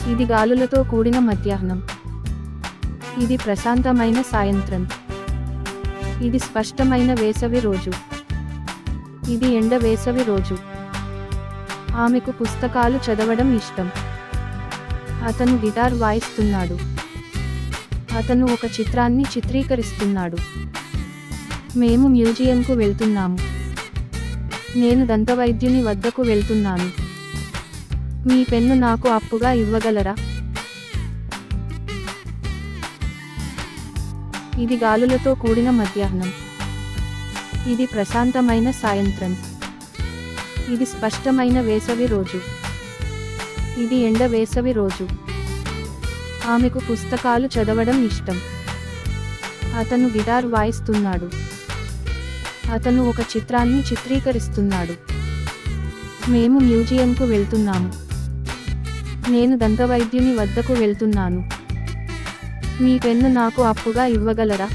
ఇది గాలులతో కూడిన మధ్యాహ్నం. ఇది ప్రశాంతమైన సాయంత్రం. ఇది స్పష్టమైన వేసవి రోజు. ఇది ఎండ వేసవి రోజు. ఆమెకు పుస్తకాలు చదవడం ఇష్టం. అతను గిటార్ వాయిస్తున్నాడు. అతను ఒక చిత్రాన్ని చిత్రీకరిస్తున్నాడు. మేము మ్యూజియంకు వెళ్తున్నాము. నేను దంతవైద్యుని వద్దకు వెళ్తున్నాను. మీ పెన్ను నాకు అప్పుగా ఇవ్వగలరా? ఇది గాలులతో కూడిన మధ్యాహ్నం. ఇది ప్రశాంతమైన సాయంత్రం. ఇది స్పష్టమైన వేసవి రోజు. ఇది ఎండ వేసవి రోజు. ఆమెకు పుస్తకాలు చదవడం ఇష్టం. అతను గిటార్ వాయిస్తున్నాడు. అతను ఒక చిత్రాన్ని చిత్రీకరిస్తున్నాడు. మేము మ్యూజియంకు వెళ్తున్నాము. నేను దంతవైద్యుని వద్దకు వెళ్తున్నాను. మీ పెన్ను నాకు అప్పుగా ఇవ్వగలరా?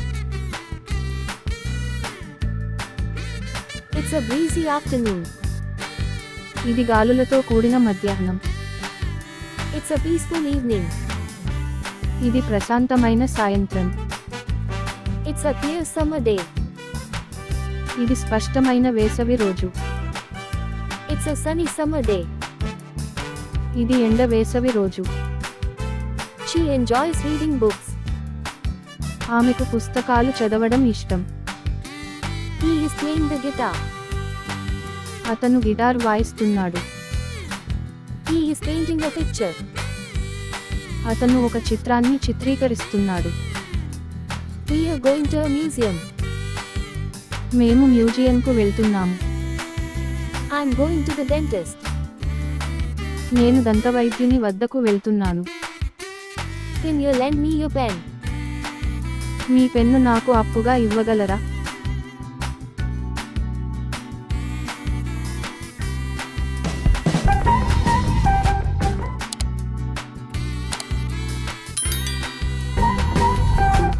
It's a breezy afternoon. ఇది గాలులతో కూడిన మధ్యాహ్నం. It's a peaceful evening. ఇది ప్రశాంతమైన సాయంత్రం. It's a clear summer day. ఇది స్పష్టమైన వేసవి రోజు. It's a sunny summer day. ఇది ఎండ వేసవి రోజు. She enjoys reading books. ఆమెకు పుస్తకాలు చదవడం ఇష్టం. He is playing the guitar. అతను guitar వాయిస్తున్నాడు. He is painting a picture. అతను ఒక చిత్రాన్ని చిత్రీకరిస్తున్నాడు. We are going to a museum. మేము మ్యూజియంకు వెళ్తున్నాము. I'm going to the dentist. నేను దంతవైద్యుని వద్దకు వెళ్తున్నాను. Can you lend me your pen? Me pen నాకు అప్పుగా ఇవ్వగలరా?